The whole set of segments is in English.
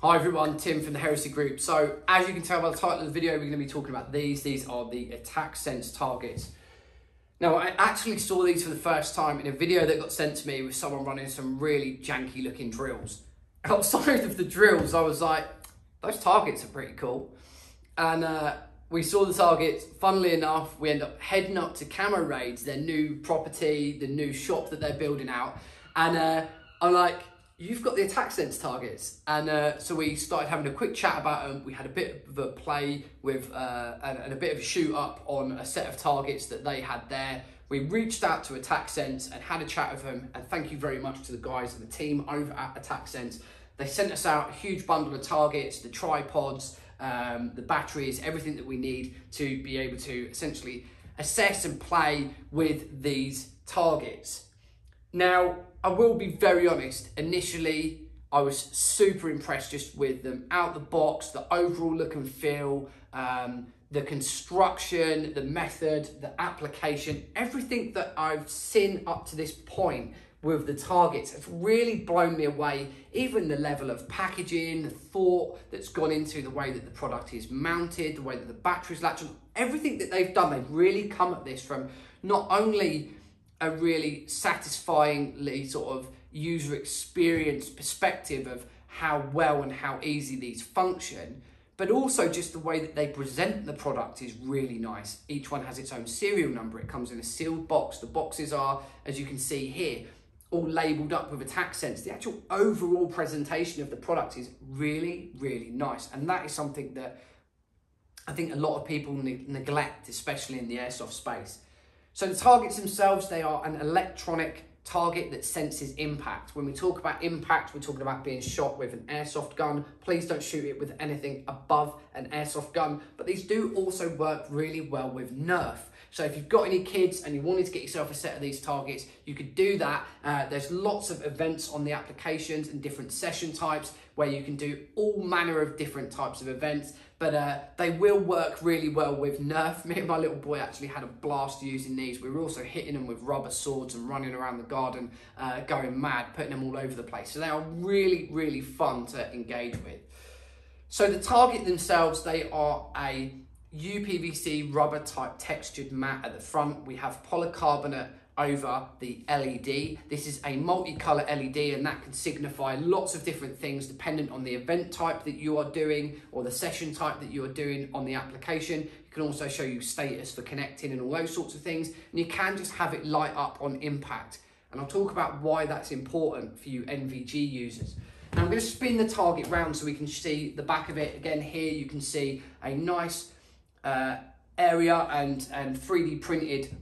Hi everyone, Tim from the Heresy group. So as you can tell by the title of the video, we're going to be talking about these. These are the AttackSense targets. Now I actually saw these for the first time in a video that got sent to me with someone running some really janky looking drills. Outside of the drills, I was like, those targets are pretty cool. And we saw the targets. Funnily enough, we end up heading up to Camo Raids, their new property, the new shop that they're building out. And I'm like, you've got the AttackSense targets. And so we started having a quick chat about them. We had a bit of a play with and a bit of a shoot up on a set of targets that they had there. We reached out to AttackSense and had a chat with them. And thank you very much to the guys and the team over at AttackSense. They sent us out a huge bundle of targets, the tripods, the batteries, everything that we need to be able to essentially assess and play with these targets. Now, I will be very honest, initially I was super impressed just with them out the box, the overall look and feel, the construction, the method, the application, everything that I've seen up to this point with the targets have really blown me away. Even the level of packaging, the thought that's gone into the way that the product is mounted, the way that the batteries latch on, everything that they've done, they've really come at this from not only a really satisfyingly sort of user experience perspective of how well and how easy these function, but also just the way that they present the product is really nice. Each one has its own serial number. It comes in a sealed box. The boxes are, as you can see here, all labelled up with AttackSense. The actual overall presentation of the product is really, really nice. And that is something that I think a lot of people neglect, especially in the airsoft space. So the targets themselves, they are an electronic target that senses impact. When we talk about impact, we're talking about being shot with an airsoft gun. Please don't shoot it with anything above an airsoft gun. But these do also work really well with Nerf. So if you've got any kids and you wanted to get yourself a set of these targets, you could do that. There's lots of events on the applications and different session types where you can do all manner of different types of events, but they will work really well with Nerf. Me and my little boy actually had a blast using these. We were also hitting them with rubber swords and running around the garden, going mad, putting them all over the place. So they are really, really fun to engage with. So the target themselves, they are a UPVC rubber type textured mat at the front. We have polycarbonate over the LED. This is a multicolour LED, and that can signify lots of different things dependent on the event type that you are doing or the session type that you are doing on the application. It can also show you status for connecting and all those sorts of things, and you can just have it light up on impact. And I'll talk about why that's important for you NVG users. Now I'm going to spin the target round so we can see the back of it. Again, here you can see a nice area and 3D printed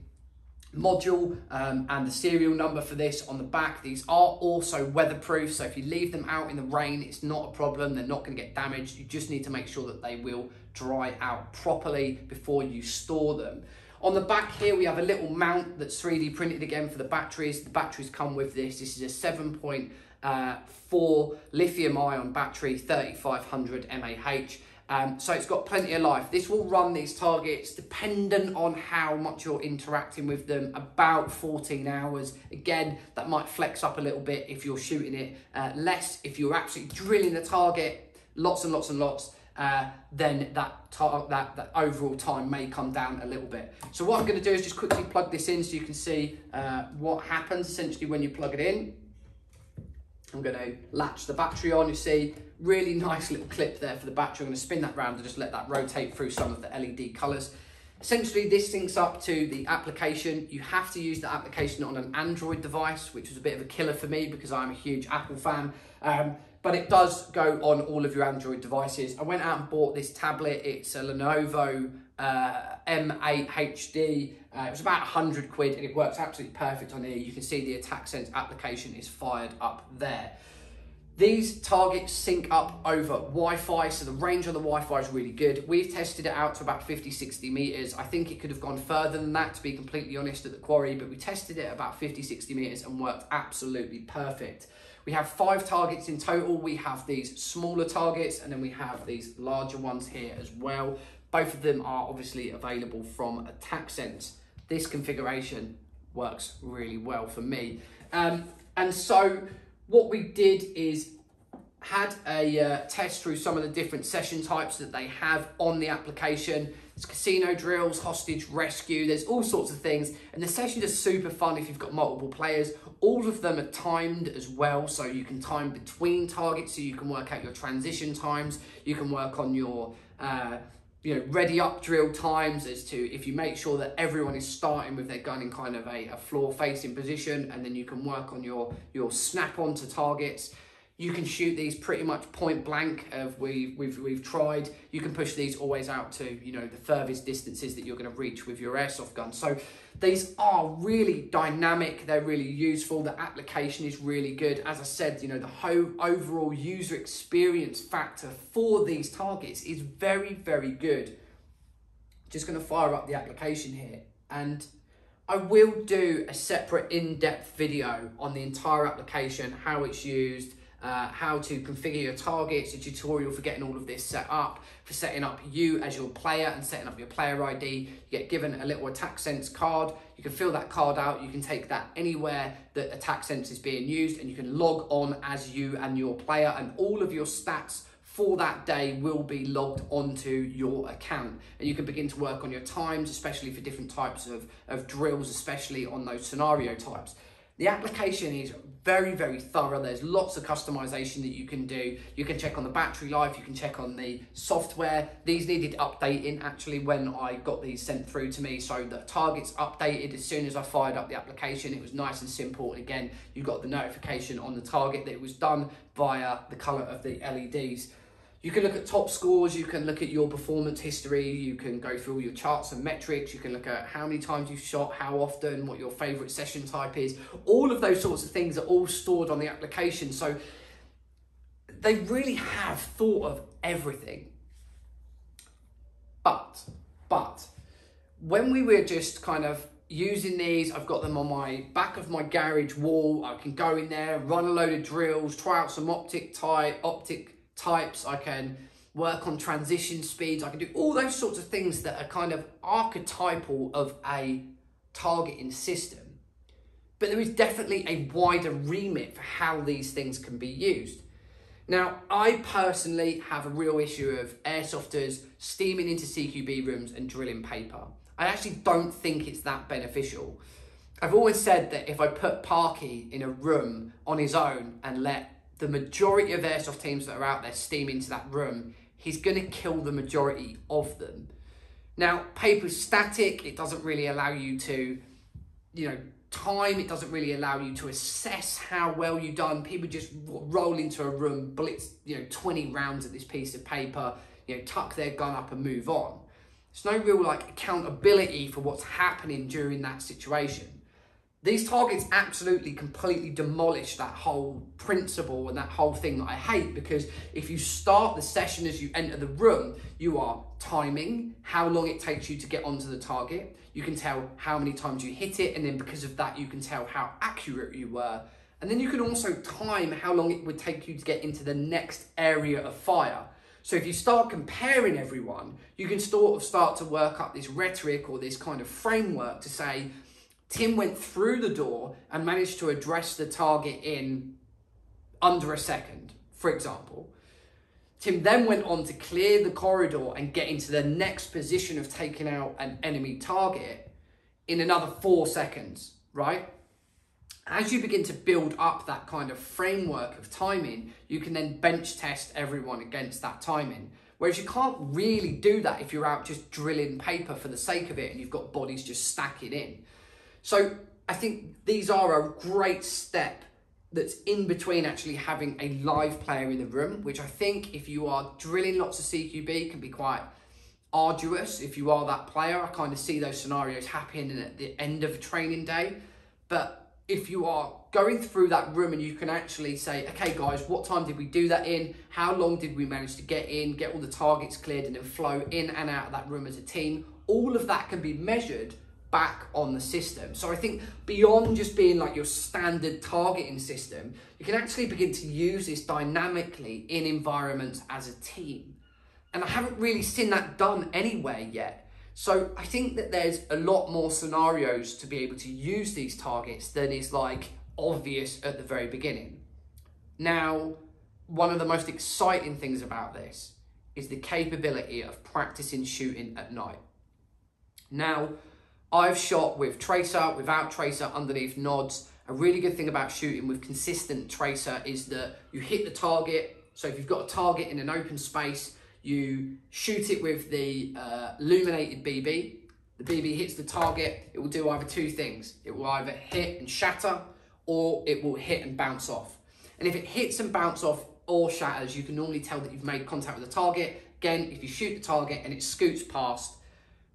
module and the serial number for this on the back. These are also weatherproof, so if you leave them out in the rain, it's not a problem. They're not going to get damaged. You just need to make sure that they will dry out properly before you store them. On the back here, we have a little mount that's 3D printed again for the batteries. The batteries come with this. This is a 7.4 lithium ion battery, 3500 mAh. So it's got plenty of life. This will run these targets, dependent on how much you're interacting with them, about 14 hours. Again, that might flex up a little bit if you're shooting it less. If you're absolutely drilling the target, lots and lots and lots, then that overall time may come down a little bit. So what I'm going to do is just quickly plug this in so you can see what happens essentially when you plug it in. I'm going to latch the battery on. You see, really nice little clip there for the battery. I'm going to spin that round and just let that rotate through some of the LED colours. Essentially, this syncs up to the application. You have to use the application on an Android device, which was a bit of a killer for me because I'm a huge Apple fan. But it does go on all of your Android devices. I went out and bought this tablet. It's a Lenovo M8 HD. It was about 100 quid and it works absolutely perfect on here. You can see the AttackSense application is fired up there. These targets sync up over Wi-Fi, so the range on the Wi-Fi is really good. We've tested it out to about 50-60 meters. I think it could have gone further than that, to be completely honest, at the quarry, but we tested it at about 50-60 meters and worked absolutely perfect. We have 5 targets in total. We have these smaller targets and then we have these larger ones here as well. Both of them are obviously available from AttackSense. This configuration works really well for me. And so what we did is had a test through some of the different session types that they have on the application. There's casino drills, hostage rescue, there's all sorts of things. And the sessions are super fun if you've got multiple players. All of them are timed as well, so you can time between targets, so you can work out your transition times. You can work on your ready up drill times as to if you make sure that everyone is starting with their gun in kind of a floor facing position, and then you can work on your snap onto targets. You can shoot these pretty much point blank. We've tried. You can push these always out to the furthest distances that you're going to reach with your airsoft gun. So these are really dynamic. They're really useful. The application is really good. As I said, the whole overall user experience factor for these targets is very, very good. Just going to fire up the application here, and I will do a separate in-depth video on the entire application, how it's used, how to configure your targets, a tutorial for getting all of this set up, for setting up you as your player and setting up your player ID. You get given a little AttackSense card. You can fill that card out. You can take that anywhere that AttackSense is being used, and you can log on as you and your player, and all of your stats for that day will be logged onto your account. And you can begin to work on your times, especially for different types of drills, especially on those scenario types. The application is very, very thorough. There's lots of customization that you can do. You can check on the battery life, you can check on the software. These needed updating actually when I got these sent through to me. So the targets updated as soon as I fired up the application. It was nice and simple. And again, you got the notification on the target that it was done via the color of the LEDs. You can look at top scores, you can look at your performance history, you can go through all your charts and metrics, you can look at how many times you've shot, how often, what your favorite session type is. All of those sorts of things are all stored on the application. So they really have thought of everything. But when we were just kind of using these, I've got them on my back of my garage wall. I can go in there, run a load of drills, try out some optic types, I can work on transition speeds, I can do all those sorts of things that are kind of archetypal of a targeting system. But there is definitely a wider remit for how these things can be used. Now, I personally have a real issue of airsofters steaming into CQB rooms and drilling paper. I actually don't think it's that beneficial. I've always said that if I put Parky in a room on his own and let the majority of airsoft teams that are out there steam into that room, he's going to kill the majority of them. Now, paper's static. It doesn't really allow you to, time. It doesn't really allow you to assess how well you've done. People just roll into a room, blitz, 20 rounds at this piece of paper, tuck their gun up and move on. There's no real accountability for what's happening during that situation. These targets absolutely completely demolish that whole principle and that whole thing that I hate, because if you start the session as you enter the room, you are timing how long it takes you to get onto the target. You can tell how many times you hit it, and then because of that, you can tell how accurate you were. And then you can also time how long it would take you to get into the next area of fire. So if you start comparing everyone, you can sort of start to work up this rhetoric or this kind of framework to say, Tim went through the door and managed to address the target in under a second, for example. Tim then went on to clear the corridor and get into the next position of taking out an enemy target in another 4 seconds, right? As you begin to build up that kind of framework of timing, you can then bench test everyone against that timing. Whereas you can't really do that if you're out just drilling paper for the sake of it and you've got bodies just stacking in. So I think these are a great step that's in between actually having a live player in the room, which I think if you are drilling lots of CQB can be quite arduous. If you are that player, I kind of see those scenarios happening at the end of a training day. But if you are going through that room and you can actually say, okay guys, what time did we do that in? How long did we manage to get in, get all the targets cleared and then flow in and out of that room as a team? All of that can be measured back on the system. So I think beyond just being like your standard targeting system, you can actually begin to use this dynamically in environments as a team. And I haven't really seen that done anywhere yet. So I think that there's a lot more scenarios to be able to use these targets than is like obvious at the very beginning. Now, one of the most exciting things about this is the capability of practicing shooting at night. Now, I've shot with tracer, without tracer, underneath nods. A really good thing about shooting with consistent tracer is that you hit the target. So if you've got a target in an open space, you shoot it with the illuminated BB. The BB hits the target, it will do either two things. It will either hit and shatter, or it will hit and bounce off. And if it hits and bounce off or shatters, you can normally tell that you've made contact with the target. Again, if you shoot the target and it scoots past,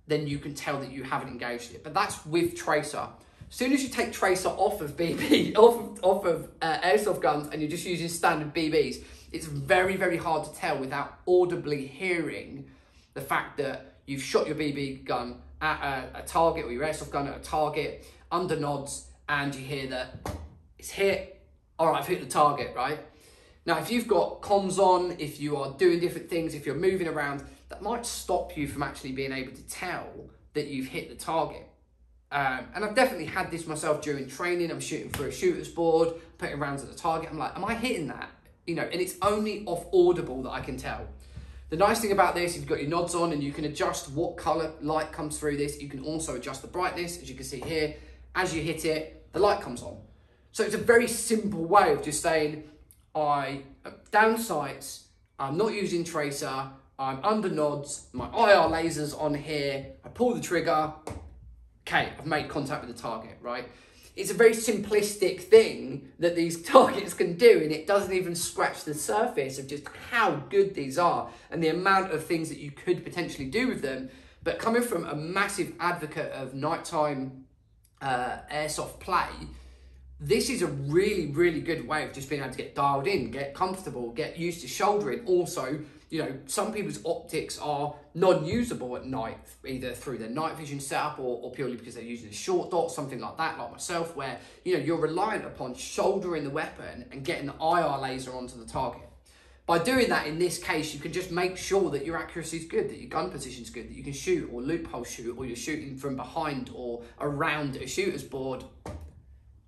then you can tell that you haven't engaged it. But that's with tracer. As soon as you take tracer off of BB, off of airsoft guns, and you're just using standard BBs, it's very, very hard to tell without audibly hearing the fact that you've shot your BB gun at a target, or your airsoft gun at a target under nods, and you hear that it's hit. All right, I've hit the target, right? Now, if you've got comms on, if you are doing different things, if you're moving around, that might stop you from actually being able to tell that you've hit the target. And I've definitely had this myself during training. I'm shooting for a shooter's board, putting rounds at the target. I'm like, am I hitting that? You know, and it's only off audible that I can tell. The nice thing about this, you've got your nods on and you can adjust what color light comes through this. You can also adjust the brightness, as you can see here. As you hit it, the light comes on. So it's a very simple way of just saying, I down sights, I'm not using tracer, I'm under nods, my IR laser's on here, I pull the trigger, okay, I've made contact with the target, right? It's a very simplistic thing that these targets can do, and it doesn't even scratch the surface of just how good these are and the amount of things that you could potentially do with them. But coming from a massive advocate of nighttime airsoft play, this is a really, really good way of just being able to get dialed in, get comfortable, get used to shouldering. Also, you know, some people's optics are non-usable at night, either through their night vision setup or purely because they're using a short dot, something like that, like myself, where, you know, you're reliant upon shouldering the weapon and getting the IR laser onto the target. By doing that, in this case, you can just make sure that your accuracy is good, that your gun position is good, that you can shoot or loophole shoot, or you're shooting from behind or around a shooter's board.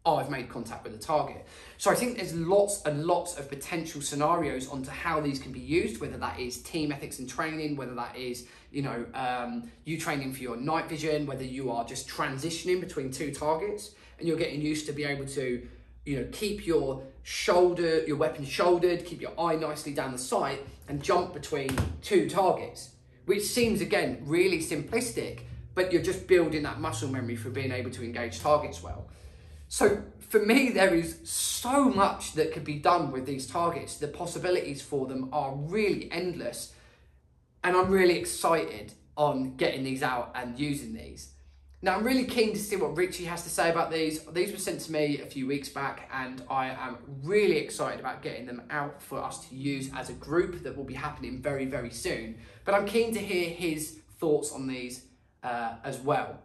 Oh, I've made contact with the target. So I think there's lots and lots of potential scenarios onto how these can be used, whether that is team ethics and training, whether that is, you know, you training for your night vision, whether you are just transitioning between two targets and you're getting used to be able to, you know, keep your weapon shouldered, keep your eye nicely down the sight and jump between two targets, which seems, again, really simplistic, but you're just building that muscle memory for being able to engage targets well. So for me, there is so much that could be done with these targets. The possibilities for them are really endless. And I'm really excited on getting these out and using these. Now, I'm really keen to see what Richie has to say about these. These were sent to me a few weeks back, and I am really excited about getting them out for us to use as a group. That will be happening very, very soon. But I'm keen to hear his thoughts on these as well.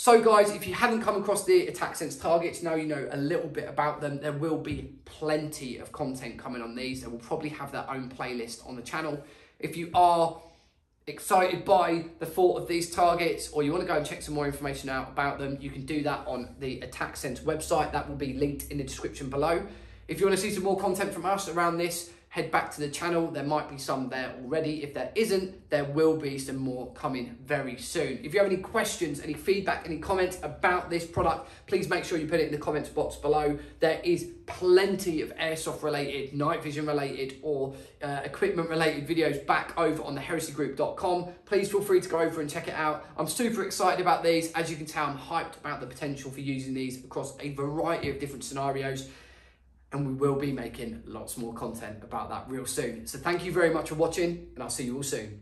So guys, if you haven't come across the AttackSense targets, now you know a little bit about them. There will be plenty of content coming on these. They will probably have their own playlist on the channel. If you are excited by the thought of these targets, or you want to go and check some more information out about them, you can do that on the AttackSense website. That will be linked in the description below. If you want to see some more content from us around this, head back to the channel. There might be some there already. If there isn't, there will be some more coming very soon. If you have any questions, any feedback, any comments about this product, please make sure you put it in the comments box below. There is plenty of airsoft related, night vision related, or equipment related videos back over on the heresygroup.com. Please feel free to go over and check it out. I'm super excited about these. As you can tell, I'm hyped about the potential for using these across a variety of different scenarios. And we will be making lots more content about that real soon. So thank you very much for watching, and I'll see you all soon.